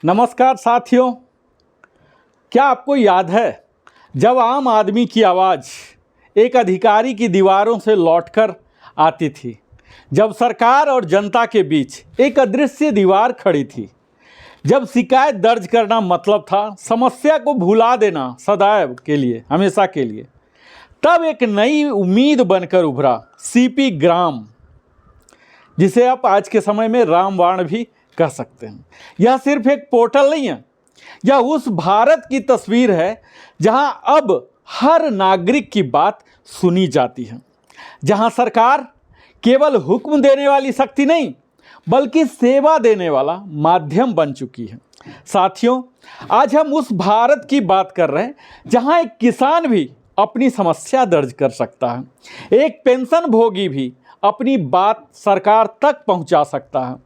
नमस्कार साथियों, क्या आपको याद है जब आम आदमी की आवाज़ एक अधिकारी की दीवारों से लौटकर आती थी, जब सरकार और जनता के बीच एक अदृश्य दीवार खड़ी थी, जब शिकायत दर्ज करना मतलब था समस्या को भुला देना सदैव के लिए, हमेशा के लिए, तब एक नई उम्मीद बनकर उभरा सीपी ग्राम, जिसे आप आज के समय में रामबाण भी कह सकते हैं। यह सिर्फ एक पोर्टल नहीं है, यह उस भारत की तस्वीर है जहां अब हर नागरिक की बात सुनी जाती है, जहां सरकार केवल हुक्म देने वाली शक्ति नहीं बल्कि सेवा देने वाला माध्यम बन चुकी है। साथियों, आज हम उस भारत की बात कर रहे हैं जहां एक किसान भी अपनी समस्या दर्ज कर सकता है, एक पेंशन भोगी भी अपनी बात सरकार तक पहुंचा सकता है,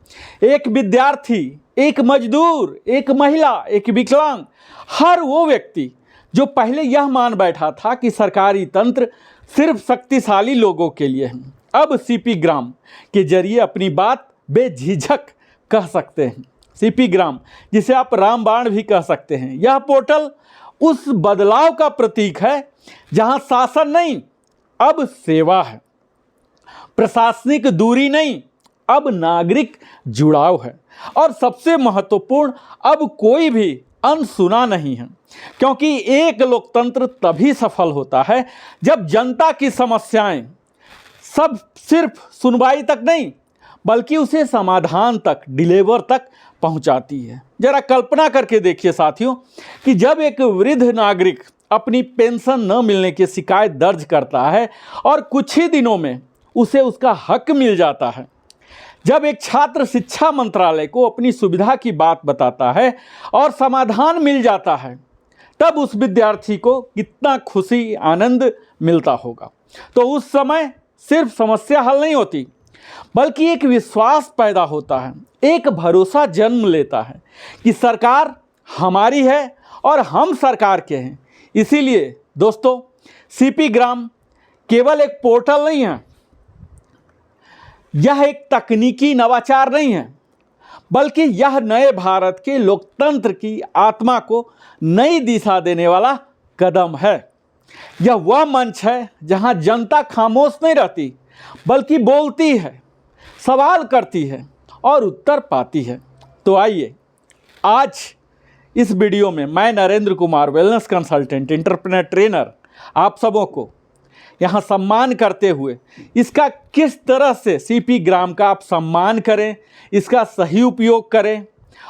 एक विद्यार्थी, एक मजदूर, एक महिला, एक विकलांग, हर वो व्यक्ति जो पहले यह मान बैठा था कि सरकारी तंत्र सिर्फ शक्तिशाली लोगों के लिए है, अब सीपी ग्राम के जरिए अपनी बात बेझिझक कह सकते हैं। सीपी ग्राम, जिसे आप रामबाण भी कह सकते हैं, यह पोर्टल उस बदलाव का प्रतीक है जहां शासन नहीं, अब सेवा है, प्रशासनिक दूरी नहीं, अब नागरिक जुड़ाव है, और सबसे महत्वपूर्ण, अब कोई भी अनसुना नहीं है, क्योंकि एक लोकतंत्र तभी सफल होता है जब जनता की समस्याएं सब सिर्फ सुनवाई तक नहीं बल्कि उसे समाधान तक, डिलीवर तक पहुंचाती है। जरा कल्पना करके देखिए साथियों कि जब एक वृद्ध नागरिक अपनी पेंशन न मिलने की शिकायत दर्ज करता है और कुछ ही दिनों में उसे उसका हक मिल जाता है, जब एक छात्र शिक्षा मंत्रालय को अपनी सुविधा की बात बताता है और समाधान मिल जाता है, तब उस विद्यार्थी को कितना खुशी, आनंद मिलता होगा। तो उस समय सिर्फ समस्या हल नहीं होती बल्कि एक विश्वास पैदा होता है, एक भरोसा जन्म लेता है कि सरकार हमारी है और हम सरकार के हैं। इसीलिए दोस्तों, सीपी ग्राम केवल एक पोर्टल नहीं है, यह एक तकनीकी नवाचार नहीं है, बल्कि यह नए भारत के लोकतंत्र की आत्मा को नई दिशा देने वाला कदम है। यह वह मंच है जहां जनता खामोश नहीं रहती बल्कि बोलती है, सवाल करती है और उत्तर पाती है। तो आइए, आज इस वीडियो में मैं Narendra Kumar, wellness consultant, entrepreneur trainer, आप सबों को यहाँ सम्मान करते हुए इसका किस तरह से सीपी ग्राम का आप सम्मान करें, इसका सही उपयोग करें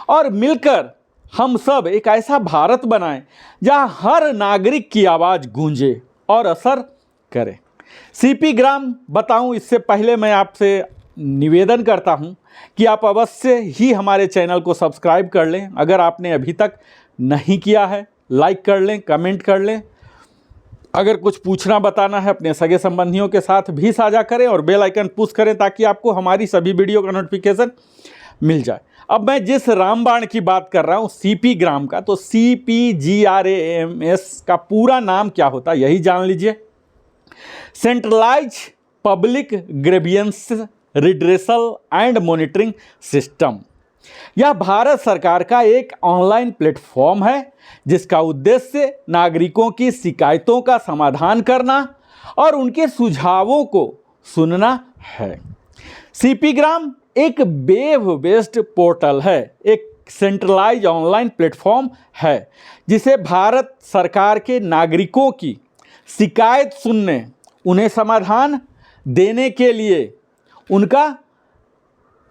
और मिलकर हम सब एक ऐसा भारत बनाएं जहाँ हर नागरिक की आवाज़ गूंजे और असर करे। सीपी ग्राम बताऊं इससे पहले मैं आपसे निवेदन करता हूं कि आप अवश्य ही हमारे चैनल को सब्सक्राइब कर लें। अगर आपने अभी तक नहीं किया है, लाइक कर लें, कमेंट कर लें। अगर कुछ पूछना बताना है अपने सगे संबंधियों के साथ भी साझा करें और बेल आइकन पुश करें ताकि आपको हमारी सभी वीडियो का नोटिफिकेशन मिल जाए। अब मैं जिस रामबाण की बात कर रहा हूँ सीपी ग्राम का, तो CPGRAMS का पूरा नाम क्या होता है यही जान लीजिए। Centralise public grievance redressal and monitoring system. यह भारत सरकार का एक ऑनलाइन प्लेटफॉर्म है जिसका उद्देश्य नागरिकों की शिकायतों का समाधान करना और उनके सुझावों को सुनना है। सीपी ग्राम एक वेब बेस्ड पोर्टल है, एक सेंट्रलाइज ऑनलाइन प्लेटफॉर्म है जिसे भारत सरकार के नागरिकों की शिकायत सुनने, उन्हें समाधान देने के लिए, उनका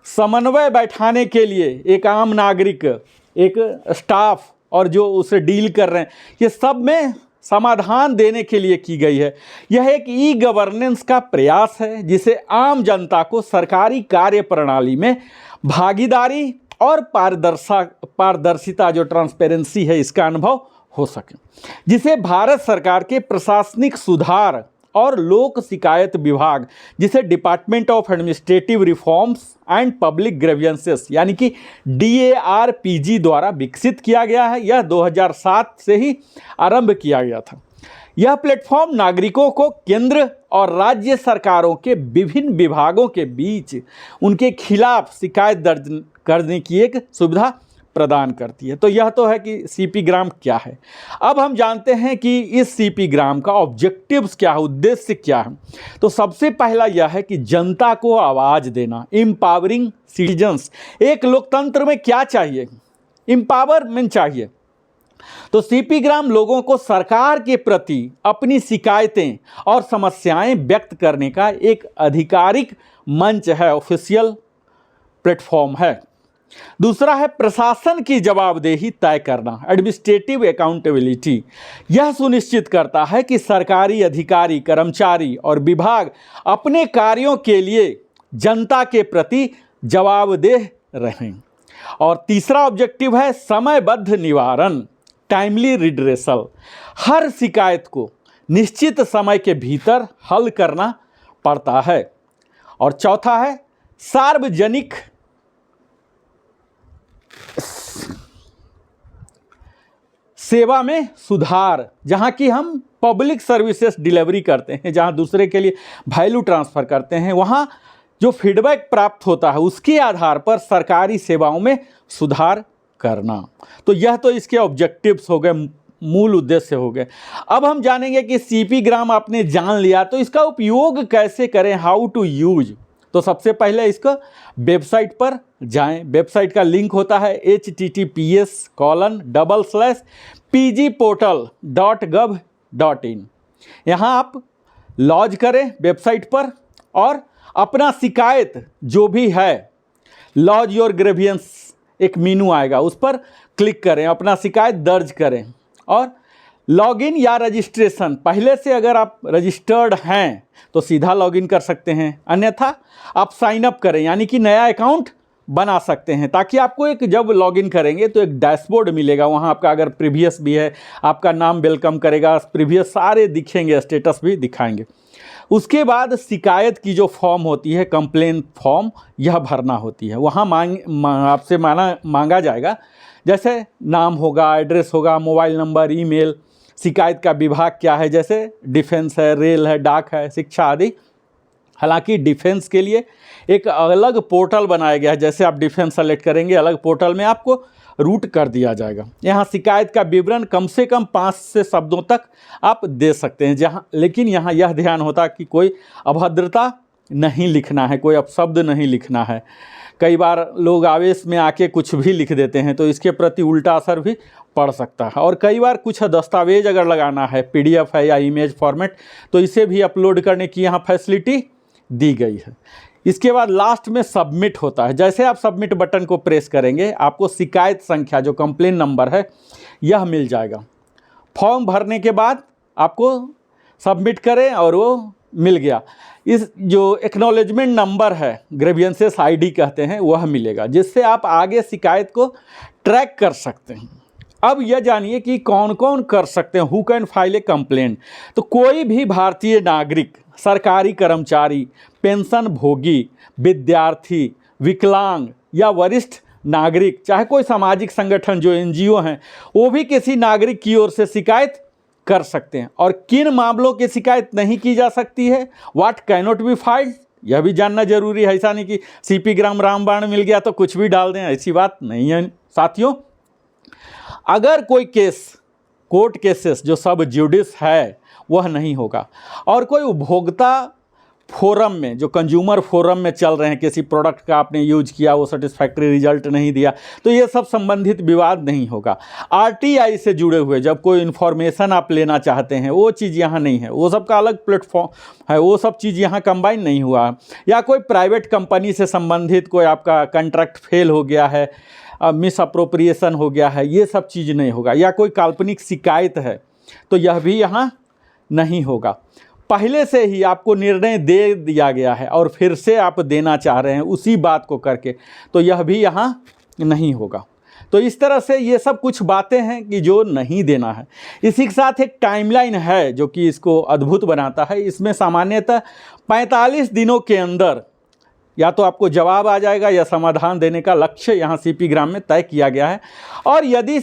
समन्वय बैठाने के लिए एक आम नागरिक, एक स्टाफ और जो उसे डील कर रहे हैं, ये सब में समाधान देने के लिए की गई है। यह एक ई गवर्नेंस का प्रयास है जिसे आम जनता को सरकारी कार्य प्रणाली में भागीदारी और पारदर्शिता, जो ट्रांसपेरेंसी है, इसका अनुभव हो सके, जिसे भारत सरकार के प्रशासनिक सुधार और लोक शिकायत विभाग, जिसे department of administrative reforms and public grievances यानी कि DARPG द्वारा विकसित किया गया है। यह 2007 से ही आरंभ किया गया था। यह प्लेटफॉर्म नागरिकों को केंद्र और राज्य सरकारों के विभिन्न विभागों के बीच उनके खिलाफ शिकायत दर्ज करने की एक सुविधा प्रदान करती है। तो यह तो है कि सीपी ग्राम क्या है। अब हम जानते हैं कि इस सीपी ग्राम का ऑब्जेक्टिव्स क्या है, उद्देश्य क्या है। तो सबसे पहला यह है कि जनता को आवाज़ देना, एम्पावरिंग सिटीजन्स। एक लोकतंत्र में क्या चाहिए? एम्पावरमेंट चाहिए। तो सीपी ग्राम लोगों को सरकार के प्रति अपनी शिकायतें और समस्याएं व्यक्त करने का एक आधिकारिक मंच है, ऑफिशियल प्लेटफॉर्म है। दूसरा है प्रशासन की जवाबदेही तय करना, एडमिनिस्ट्रेटिव अकाउंटेबिलिटी। यह सुनिश्चित करता है कि सरकारी अधिकारी, कर्मचारी और विभाग अपने कार्यों के लिए जनता के प्रति जवाबदेह रहें। और तीसरा ऑब्जेक्टिव है समयबद्ध निवारण, टाइमली रिड्रेसल। हर शिकायत को निश्चित समय के भीतर हल करना पड़ता है। और चौथा है सार्वजनिक सेवा में सुधार, जहां की हम पब्लिक सर्विसेज डिलीवरी करते हैं, जहां दूसरे के लिए वैल्यू ट्रांसफ़र करते हैं, वहां जो फीडबैक प्राप्त होता है उसके आधार पर सरकारी सेवाओं में सुधार करना। तो यह तो इसके ऑब्जेक्टिव्स हो गए, मूल उद्देश्य हो गए। अब हम जानेंगे कि सीपी ग्राम आपने जान लिया तो इसका उपयोग कैसे करें, हाउ टू यूज। तो सबसे पहले इसका वेबसाइट पर जाएं। वेबसाइट का लिंक होता है https://pgportal.gov.in। यहाँ आप लॉग करें वेबसाइट पर और अपना शिकायत जो भी है, लॉज योर ग्रीवियंस, एक मेनू आएगा, उस पर क्लिक करें, अपना शिकायत दर्ज करें और लॉगिन या रजिस्ट्रेशन, पहले से अगर आप रजिस्टर्ड हैं तो सीधा लॉगिन कर सकते हैं, अन्यथा आप साइन अप करें, यानी कि नया अकाउंट बना सकते हैं, ताकि आपको एक जब लॉगिन करेंगे तो एक डैशबोर्ड मिलेगा। वहाँ आपका अगर प्रीवियस भी है, आपका नाम वेलकम करेगा, प्रीवियस सारे दिखेंगे, स्टेटस भी दिखाएंगे। उसके बाद शिकायत की जो फॉर्म होती है, कंप्लेन फॉर्म, यह भरना होती है। वहाँ आपसे मांगा जाएगा, जैसे नाम होगा, एड्रेस होगा, मोबाइल नंबर, ईमेल, शिकायत का विभाग क्या है, जैसे डिफेंस है, रेल है, डाक है, शिक्षा आदि। हालांकि डिफेंस के लिए एक अलग पोर्टल बनाया गया है, जैसे आप डिफेंस सेलेक्ट करेंगे अलग पोर्टल में आपको रूट कर दिया जाएगा। यहाँ शिकायत का विवरण कम से कम 5 से शब्दों तक आप दे सकते हैं, जहाँ लेकिन यहाँ यह ध्यान होता कि कोई अभद्रता नहीं लिखना है, कोई अपशब्द नहीं लिखना है। कई बार लोग आवेश में आके कुछ भी लिख देते हैं तो इसके प्रति उल्टा असर भी पड़ सकता है। और कई बार कुछ दस्तावेज अगर लगाना है, PDF है या इमेज फॉर्मेट, तो इसे भी अपलोड करने की यहाँ फैसिलिटी दी गई है। इसके बाद लास्ट में सबमिट होता है। जैसे आप सबमिट बटन को प्रेस करेंगे, आपको शिकायत संख्या जो कंप्लेन नंबर है यह मिल जाएगा। फॉर्म भरने के बाद आपको सबमिट करें और वो मिल गया। इस जो एक्नॉलेजमेंट नंबर है, ग्रीवियंसेस ID कहते हैं, वह मिलेगा, जिससे आप आगे शिकायत को ट्रैक कर सकते हैं। अब यह जानिए कि कौन कौन कर सकते हैं, who can file A complaint. तो कोई भी भारतीय नागरिक, सरकारी कर्मचारी, पेंशन भोगी, विद्यार्थी, विकलांग या वरिष्ठ नागरिक, चाहे कोई सामाजिक संगठन जो NGO हैं, वो भी किसी नागरिक की ओर से शिकायत कर सकते हैं। और किन मामलों की शिकायत नहीं की जा सकती है, व्हाट कैनॉट बी फाइल्ड, यह भी जानना जरूरी है। ऐसा नहीं कि सीपी ग्राम रामबाण मिल गया तो कुछ भी डाल दें, ऐसी बात नहीं है साथियों। अगर कोई केस, कोर्ट केसेस जो सब जुडिस है वह नहीं होगा, और कोई उपभोक्ता फोरम में, जो कंज्यूमर फोरम में चल रहे हैं, किसी प्रोडक्ट का आपने यूज किया, वो सेटिस्फैक्ट्री रिजल्ट नहीं दिया, तो ये सब संबंधित विवाद नहीं होगा। RTI से जुड़े हुए जब कोई इन्फॉर्मेशन आप लेना चाहते हैं, वो चीज़ यहाँ नहीं है, वो सब का अलग प्लेटफॉर्म है, वो सब चीज़ यहाँ कंबाइन नहीं हुआ। या कोई प्राइवेट कंपनी से संबंधित कोई आपका कॉन्ट्रैक्ट फेल हो गया है, मिस अप्रोप्रिएशन हो गया है, ये सब चीज़ नहीं होगा। या कोई काल्पनिक शिकायत है तो यह भी यहाँ नहीं होगा। पहले से ही आपको निर्णय दे दिया गया है और फिर से आप देना चाह रहे हैं उसी बात को करके, तो यह भी यहाँ नहीं होगा। तो इस तरह से ये सब कुछ बातें हैं कि जो नहीं देना है। इसी के साथ एक टाइमलाइन है जो कि इसको अद्भुत बनाता है। इसमें सामान्यतः 45 दिनों के अंदर या तो आपको जवाब आ जाएगा या समाधान देने का लक्ष्य यहाँ सीपी ग्राम में तय किया गया है। और यदि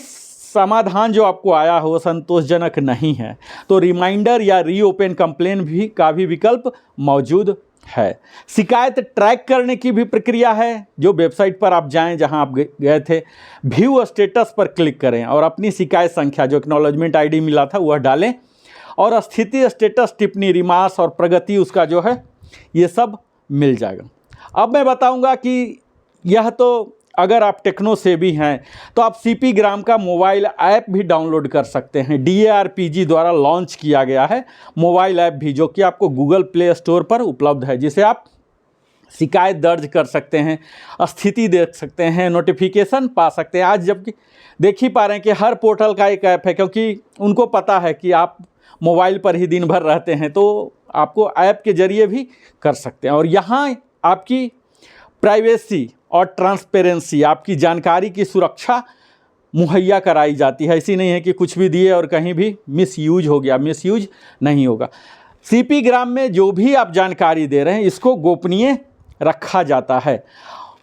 समाधान जो आपको आया हो संतोषजनक नहीं है तो रिमाइंडर या रीओपन कंप्लेन भी का भी विकल्प मौजूद है। शिकायत ट्रैक करने की भी प्रक्रिया है। जो वेबसाइट पर आप जाएं जहां आप गए थे, व्यू स्टेटस पर क्लिक करें और अपनी शिकायत संख्या जो एक्नॉलेजमेंट आईडी मिला था वह डालें और स्थिति, स्टेटस, टिप्पणी, रिमार्क्स और प्रगति उसका जो है ये सब मिल जाएगा। अब मैं बताऊंगा कि यह तो अगर आप टेक्नो सेवी हैं तो आप सीपी ग्राम का मोबाइल ऐप भी डाउनलोड कर सकते हैं। DARPG द्वारा लॉन्च किया गया है मोबाइल ऐप भी, जो कि आपको गूगल प्ले स्टोर पर उपलब्ध है, जिसे आप शिकायत दर्ज कर सकते हैं, स्थिति देख सकते हैं, नोटिफिकेशन पा सकते हैं। आज जबकि देख ही पा रहे हैं कि हर पोर्टल का एक ऐप है, क्योंकि उनको पता है कि आप मोबाइल पर ही दिन भर रहते हैं, तो आपको ऐप के ज़रिए भी कर सकते हैं। और यहाँ आपकी प्राइवेसी और ट्रांसपेरेंसी, आपकी जानकारी की सुरक्षा मुहैया कराई जाती है। ऐसी नहीं है कि कुछ भी दिए और कहीं भी मिसयूज हो गया, मिसयूज नहीं होगा। सीपी ग्राम में जो भी आप जानकारी दे रहे हैं इसको गोपनीय रखा जाता है।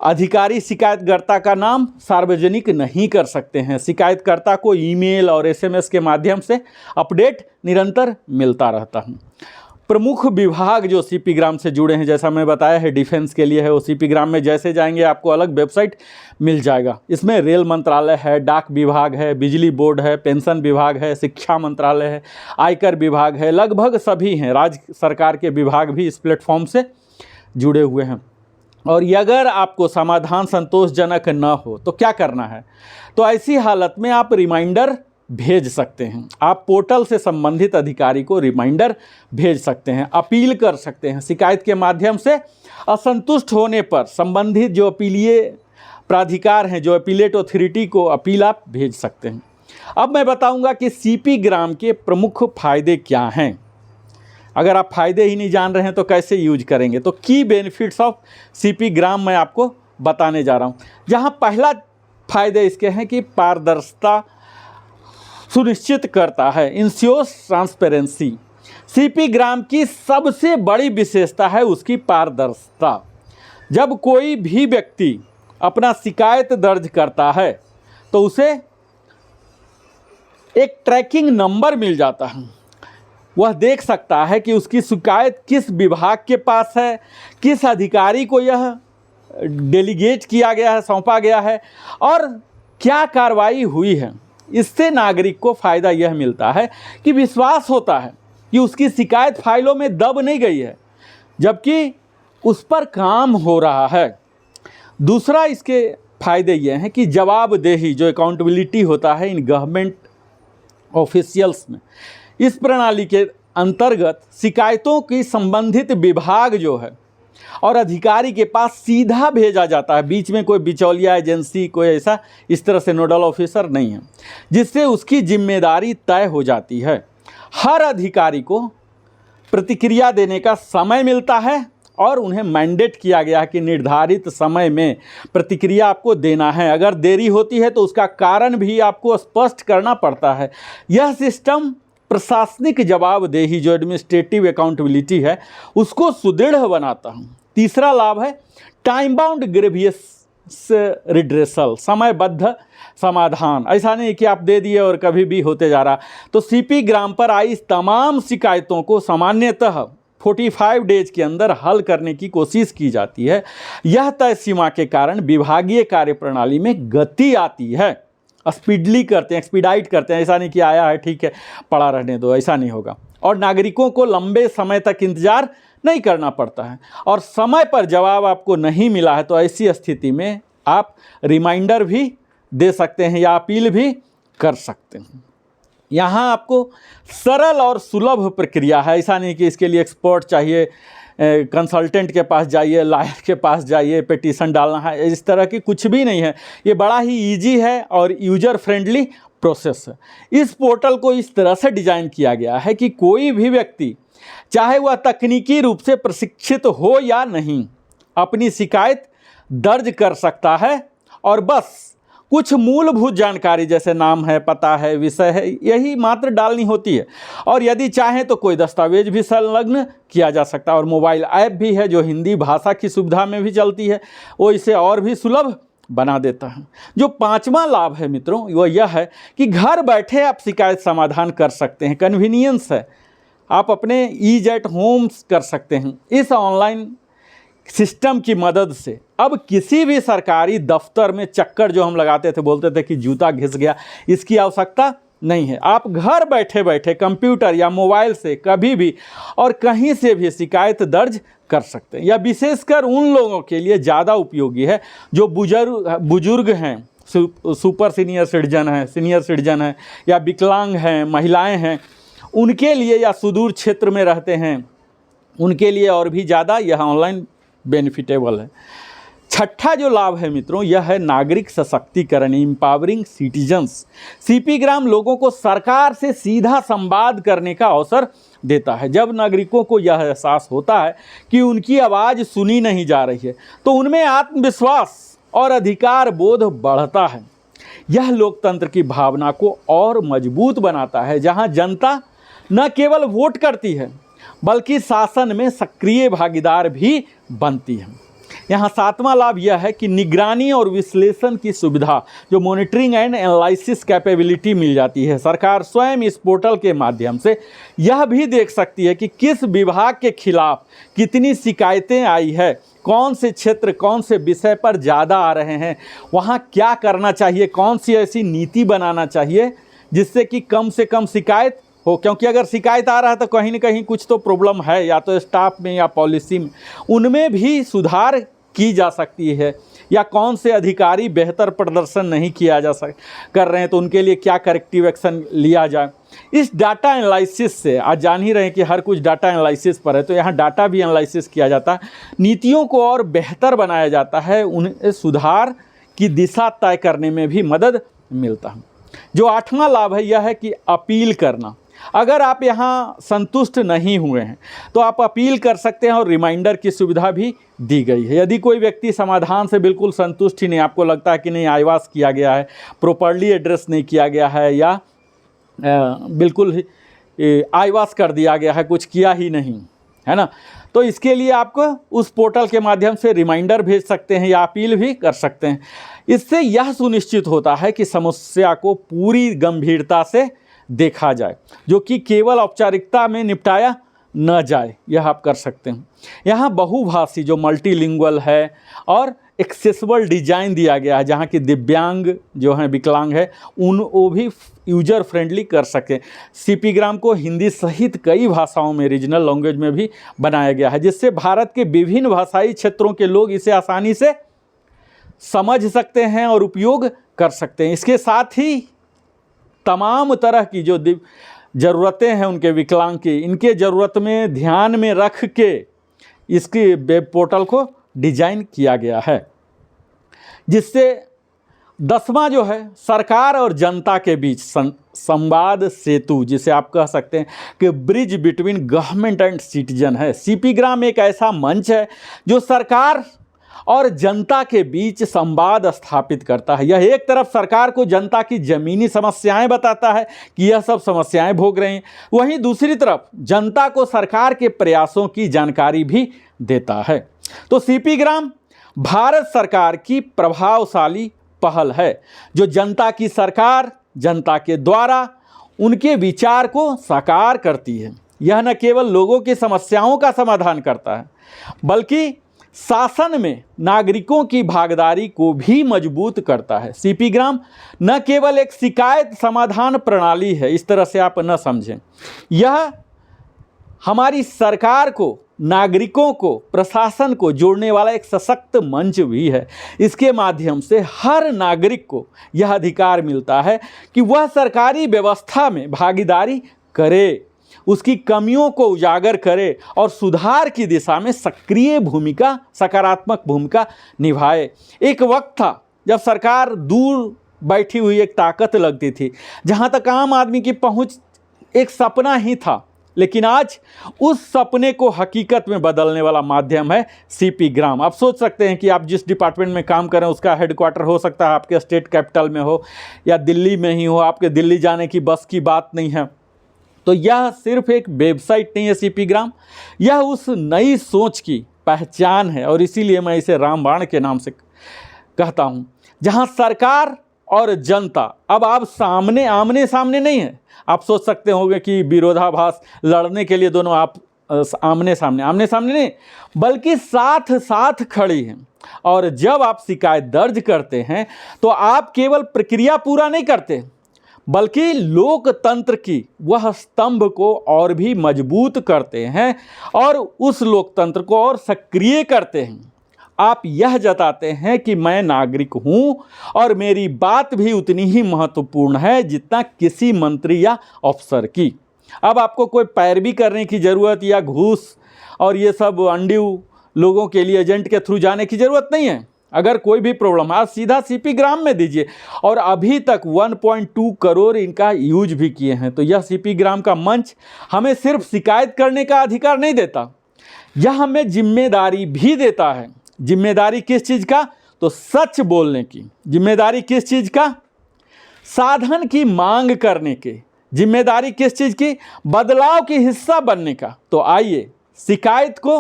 अधिकारी शिकायतकर्ता का नाम सार्वजनिक नहीं कर सकते हैं। शिकायतकर्ता को ईमेल और SMS के माध्यम से अपडेट निरंतर मिलता रहता है। प्रमुख विभाग जो सीपी ग्राम से जुड़े हैं, जैसा मैं बताया है डिफेंस के लिए है, वो सीपी ग्राम में जैसे जाएंगे आपको अलग वेबसाइट मिल जाएगा। इसमें रेल मंत्रालय है, डाक विभाग है, बिजली बोर्ड है, पेंशन विभाग है, शिक्षा मंत्रालय है, आयकर विभाग है, लगभग सभी हैं। राज्य सरकार के विभाग भी इस प्लेटफॉर्म से जुड़े हुए हैं। और ये अगर आपको समाधान संतोषजनक न हो तो क्या करना है, तो ऐसी हालत में आप रिमाइंडर भेज सकते हैं। आप पोर्टल से संबंधित अधिकारी को रिमाइंडर भेज सकते हैं, अपील कर सकते हैं। शिकायत के माध्यम से असंतुष्ट होने पर संबंधित जो अपीलीय प्राधिकार हैं, जो अपीलेट अथॉरिटी को अपील आप भेज सकते हैं। अब मैं बताऊंगा कि सीपी ग्राम के प्रमुख फायदे क्या हैं। अगर आप फायदे ही नहीं जान रहे हैं तो कैसे यूज करेंगे, तो की बेनिफिट्स ऑफ सीपी ग्राम मैं आपको बताने जा रहा हूं। जहां पहला फायदे इसके हैं कि पारदर्शिता सुनिश्चित करता है, इंश्योर्स ट्रांसपेरेंसी। सीपी ग्राम की सबसे बड़ी विशेषता है उसकी पारदर्शिता। जब कोई भी व्यक्ति अपना शिकायत दर्ज करता है तो उसे एक ट्रैकिंग नंबर मिल जाता है। वह देख सकता है कि उसकी शिकायत किस विभाग के पास है, किस अधिकारी को यह डेलीगेट किया गया है, सौंपा गया है और क्या कार्रवाई हुई है। इससे नागरिक को फ़ायदा यह मिलता है कि विश्वास होता है कि उसकी शिकायत फाइलों में दब नहीं गई है, जबकि उस पर काम हो रहा है। दूसरा इसके फ़ायदे ये हैं कि जवाबदेही, जो अकाउंटेबिलिटी होता है इन गवर्नमेंट ऑफिशियल्स में, इस प्रणाली के अंतर्गत शिकायतों की संबंधित विभाग जो है और अधिकारी के पास सीधा भेजा जाता है। बीच में कोई बिचौलिया एजेंसी, कोई ऐसा इस तरह से नोडल ऑफिसर नहीं है, जिससे उसकी जिम्मेदारी तय हो जाती है। हर अधिकारी को प्रतिक्रिया देने का समय मिलता है और उन्हें मैंडेट किया गया है कि निर्धारित समय में प्रतिक्रिया आपको देना है। अगर देरी होती है तो उसका कारण भी आपको स्पष्ट करना पड़ता है। यह सिस्टम प्रशासनिक जवाबदेही, जो एडमिनिस्ट्रेटिव अकाउंटेबिलिटी है, उसको सुदृढ़ बनाता है। तीसरा लाभ है टाइम बाउंड ग्रीवियस रिड्रेसल, समयबद्ध समाधान। ऐसा नहीं कि आप दे दिए और कभी भी होते जा रहा। तो सीपी ग्राम पर आई तमाम शिकायतों को सामान्यतः 45 डेज के अंदर हल करने की कोशिश की जाती है। यह तय सीमा के कारण विभागीय कार्यप्रणाली में गति आती है। स्पीडली करते हैं, एक्सपीडाइट करते हैं। ऐसा नहीं कि आया है ठीक है पड़ा रहने दो, ऐसा नहीं होगा। और नागरिकों को लंबे समय तक इंतजार नहीं करना पड़ता है। और समय पर जवाब आपको नहीं मिला है तो ऐसी स्थिति में आप रिमाइंडर भी दे सकते हैं या अपील भी कर सकते हैं। यहाँ आपको सरल और सुलभ प्रक्रिया है। ऐसा नहीं कि इसके लिए एक्सपर्ट चाहिए, कंसल्टेंट के पास जाइए, लॉयर के पास जाइए, पिटीशन डालना है, इस तरह की कुछ भी नहीं है। ये बड़ा ही इजी है और यूजर फ्रेंडली प्रोसेस है। इस पोर्टल को इस तरह से डिज़ाइन किया गया है कि कोई भी व्यक्ति, चाहे वह तकनीकी रूप से प्रशिक्षित हो या नहीं, अपनी शिकायत दर्ज कर सकता है और बस कुछ मूलभूत जानकारी जैसे नाम है, पता है, विषय है, यही मात्र डालनी होती है। और यदि चाहें तो कोई दस्तावेज भी संलग्न किया जा सकता है। और मोबाइल ऐप भी है जो हिंदी भाषा की सुविधा में भी चलती है, वो इसे और भी सुलभ बना देता है। जो पांचवा लाभ है मित्रों, वो यह है कि घर बैठे आप शिकायत समाधान कर सकते हैं। कन्वीनियंस है, आप अपने ईज एट होम्स कर सकते हैं। इस ऑनलाइन सिस्टम की मदद से अब किसी भी सरकारी दफ्तर में चक्कर जो हम लगाते थे, बोलते थे कि जूता घिस गया, इसकी आवश्यकता नहीं है। आप घर बैठे बैठे कंप्यूटर या मोबाइल से कभी भी और कहीं से भी शिकायत दर्ज कर सकते हैं। यह विशेषकर उन लोगों के लिए ज़्यादा उपयोगी है जो बुजुर्ग हैं, सुपर सीनियर सिटीजन हैं या विकलांग हैं, महिलाएं हैं, उनके लिए, या सुदूर क्षेत्र में रहते हैं उनके लिए और भी ज़्यादा यह ऑनलाइन बेनिफिटेबल है। छठा जो लाभ है मित्रों, यह है नागरिक सशक्तिकरण, एम्पावरिंग सिटीजन्स। सीपी ग्राम लोगों को सरकार से सीधा संवाद करने का अवसर देता है। जब नागरिकों को यह एहसास होता है कि उनकी आवाज़ सुनी नहीं जा रही है तो उनमें आत्मविश्वास और अधिकार बोध बढ़ता है। यह लोकतंत्र की भावना को और मजबूत बनाता है, जहां जनता न केवल वोट करती है बल्कि शासन में सक्रिय भागीदार भी बनती है। यहाँ सातवां लाभ यह है कि निगरानी और विश्लेषण की सुविधा, जो मॉनिटरिंग एंड एनालिसिस कैपेबिलिटी मिल जाती है। सरकार स्वयं इस पोर्टल के माध्यम से यह भी देख सकती है कि किस विभाग के खिलाफ कितनी शिकायतें आई है, कौन से क्षेत्र, कौन से विषय पर ज़्यादा आ रहे हैं, वहाँ क्या करना चाहिए, कौन सी ऐसी नीति बनाना चाहिए जिससे कि कम से कम शिकायत हो। क्योंकि अगर शिकायत आ रहा है तो कहीं ना कहीं कुछ तो प्रॉब्लम है, या तो स्टाफ में या पॉलिसी में, उनमें भी सुधार की जा सकती है। या कौन से अधिकारी बेहतर प्रदर्शन नहीं किया कर रहे हैं तो उनके लिए क्या करेक्टिव एक्शन लिया जाए। इस डाटा एनालिसिस से, आज जान ही रहे हैं कि हर कुछ डाटा एनालिसिस पर है, तो यहाँ डाटा भी एनालिसिस किया जाता है, नीतियों को और बेहतर बनाया जाता है, उन्हें सुधार की दिशा तय करने में भी मदद मिलता है। जो आठवां लाभ है यह है कि अपील करना। अगर आप यहाँ संतुष्ट नहीं हुए हैं तो आप अपील कर सकते हैं और रिमाइंडर की सुविधा भी दी गई है। यदि कोई व्यक्ति समाधान से बिल्कुल संतुष्ट ही नहीं, आपको लगता है कि नहीं आईवास किया गया है, प्रॉपर्ली एड्रेस नहीं किया गया है, या बिल्कुल ही आईवास कर दिया गया है, कुछ किया ही नहीं है ना, तो इसके लिए आपको उस पोर्टल के माध्यम से रिमाइंडर भेज सकते हैं या अपील भी कर सकते हैं। इससे यह सुनिश्चित होता है कि समस्या को पूरी गंभीरता से देखा जाए, जो कि केवल औपचारिकता में निपटाया न जाए, यह आप कर सकते हैं। यहाँ बहुभाषी, जो मल्टीलिंगुअल है, और एक्सेसिबल डिजाइन दिया गया है, जहाँ की दिव्यांग जो हैं, विकलांग है, वो भी यूजर फ्रेंडली कर सकें। सीपी ग्राम को हिंदी सहित कई भाषाओं में, रीजनल लैंग्वेज में भी बनाया गया है, जिससे भारत के विभिन्न भाषाई क्षेत्रों के लोग इसे आसानी से समझ सकते हैं और उपयोग कर सकते हैं। इसके साथ ही तमाम तरह की जो ज़रूरतें हैं उनके विकलांग की, इनके ज़रूरत में ध्यान में रख के इसकी वेब पोर्टल को डिजाइन किया गया है। जिससे 10वां जो है, सरकार और जनता के बीच संवाद सेतु, जिसे आप कह सकते हैं कि bridge between government and citizen है। सीपी ग्राम एक ऐसा मंच है जो सरकार और जनता के बीच संवाद स्थापित करता है। यह एक तरफ सरकार को जनता की ज़मीनी समस्याएं बताता है कि यह सब समस्याएं भोग रहे हैं, वहीं दूसरी तरफ जनता को सरकार के प्रयासों की जानकारी भी देता है। तो सीपी ग्राम भारत सरकार की प्रभावशाली पहल है, जो जनता की सरकार, जनता के द्वारा उनके विचार को साकार करती है। यह न केवल लोगों की समस्याओं का समाधान करता है, बल्कि शासन में नागरिकों की भागीदारी को भी मजबूत करता है। सीपी ग्राम न केवल एक शिकायत समाधान प्रणाली है, इस तरह से आप न समझें, यह हमारी सरकार को, नागरिकों को, प्रशासन को जोड़ने वाला एक सशक्त मंच भी है। इसके माध्यम से हर नागरिक को यह अधिकार मिलता है कि वह सरकारी व्यवस्था में भागीदारी करे, उसकी कमियों को उजागर करे और सुधार की दिशा में सक्रिय भूमिका, सकारात्मक भूमिका निभाए। एक वक्त था जब सरकार दूर बैठी हुई एक ताकत लगती थी, जहाँ तक आम आदमी की पहुँच एक सपना ही था, लेकिन आज उस सपने को हकीकत में बदलने वाला माध्यम है सीपी ग्राम। आप सोच सकते हैं कि आप जिस डिपार्टमेंट में काम करें उसका हेडक्वार्टर हो सकता है आपके स्टेट कैपिटल में हो या दिल्ली में ही हो, आपके दिल्ली जाने की बस की बात नहीं है। तो यह सिर्फ एक वेबसाइट नहीं है सीपी ग्राम, यह उस नई सोच की पहचान है, और इसीलिए मैं इसे रामबाण के नाम से कहता हूँ, जहाँ सरकार और जनता अब आप आमने सामने नहीं है। आप सोच सकते होंगे कि विरोधाभास लड़ने के लिए दोनों आप आमने सामने नहीं, बल्कि साथ साथ खड़ी हैं। और जब आप शिकायत दर्ज करते हैं तो आप केवल प्रक्रिया पूरा नहीं करते, बल्कि लोकतंत्र की वह स्तंभ को और भी मजबूत करते हैं और उस लोकतंत्र को और सक्रिय करते हैं। आप यह जताते हैं कि मैं नागरिक हूं और मेरी बात भी उतनी ही महत्वपूर्ण है जितना किसी मंत्री या अफसर की। अब आपको कोई पैरवी करने की ज़रूरत या घूस और ये सब अंड्यू लोगों के लिए एजेंट के थ्रू जाने की ज़रूरत नहीं है। अगर कोई भी प्रॉब्लम है, आप सीधा सीपी ग्राम में दीजिए। और अभी तक 1.2 करोड़ इनका यूज भी किए हैं। तो यह सीपी ग्राम का मंच हमें सिर्फ शिकायत करने का अधिकार नहीं देता, यह हमें जिम्मेदारी भी देता है। जिम्मेदारी किस चीज़ का? तो सच बोलने की। जिम्मेदारी किस चीज़ का? साधन की मांग करने की। जिम्मेदारी किस चीज़ की? बदलाव की हिस्सा बनने का। तो आइए शिकायत को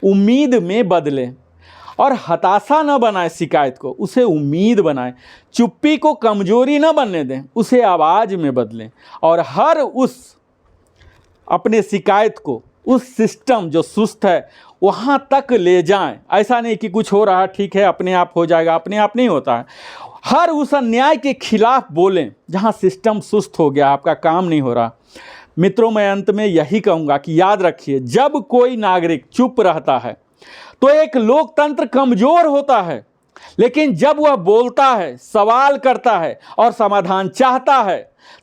उम्मीद में बदलें और हताशा न बनाए, शिकायत को उसे उम्मीद बनाएं। चुप्पी को कमजोरी न बनने दें, उसे आवाज़ में बदलें। और हर उस अपने शिकायत को उस सिस्टम जो सुस्त है वहाँ तक ले जाएं। ऐसा नहीं कि कुछ हो रहा है ठीक है अपने आप हो जाएगा, अपने आप नहीं होता है। हर उस अन्याय के खिलाफ बोलें जहाँ सिस्टम सुस्त हो गया, आपका काम नहीं हो रहा। मित्रों, मैं अंत में यही कहूँगा कि याद रखिए, जब कोई नागरिक चुप रहता है तो एक लोकतंत्र कमज़ोर होता है, लेकिन जब वह बोलता है, सवाल करता है और समाधान चाहता है,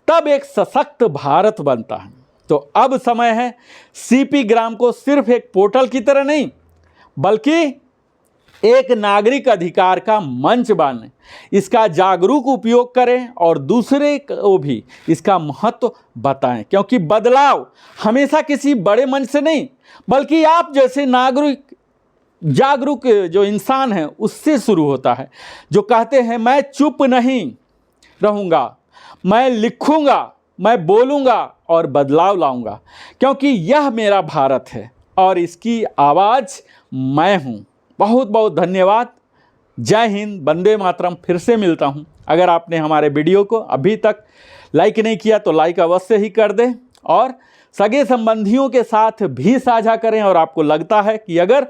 तब एक सशक्त भारत बनता है। तो अब समय है सीपी ग्राम को सिर्फ एक पोर्टल की तरह नहीं, बल्कि एक नागरिक अधिकार का मंच मानें, इसका जागरूक उपयोग करें और दूसरे को भी इसका महत्व बताएं। क्योंकि बदलाव हमेशा किसी बड़े मंच से नहीं, बल्कि आप जैसे नागरिक जागरूक जो इंसान है उससे शुरू होता है, जो कहते हैं मैं चुप नहीं रहूँगा, मैं लिखूँगा, मैं बोलूँगा और बदलाव लाऊंगा, क्योंकि यह मेरा भारत है और इसकी आवाज़ मैं हूँ। बहुत बहुत धन्यवाद। जय हिंद, वंदे मातरम। फिर से मिलता हूँ। अगर आपने हमारे वीडियो को अभी तक लाइक नहीं किया तो लाइक अवश्य ही कर दें और सगे संबंधियों के साथ भी साझा करें। और आपको लगता है कि अगर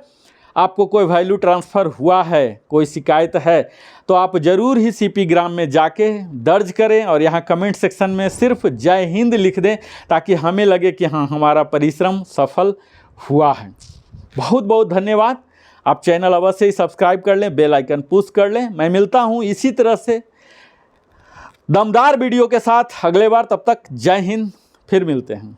आपको कोई वैल्यू ट्रांसफ़र हुआ है, कोई शिकायत है, तो आप ज़रूर ही सीपी ग्राम में जाके दर्ज करें और यहाँ कमेंट सेक्शन में सिर्फ जय हिंद लिख दें, ताकि हमें लगे कि हाँ हमारा परिश्रम सफल हुआ है। बहुत बहुत धन्यवाद। आप चैनल अवश्य ही सब्सक्राइब कर लें, बेल आइकन पुश कर लें। मैं मिलता हूँ इसी तरह से दमदार वीडियो के साथ अगले बार। तब तक जय हिंद, फिर मिलते हैं।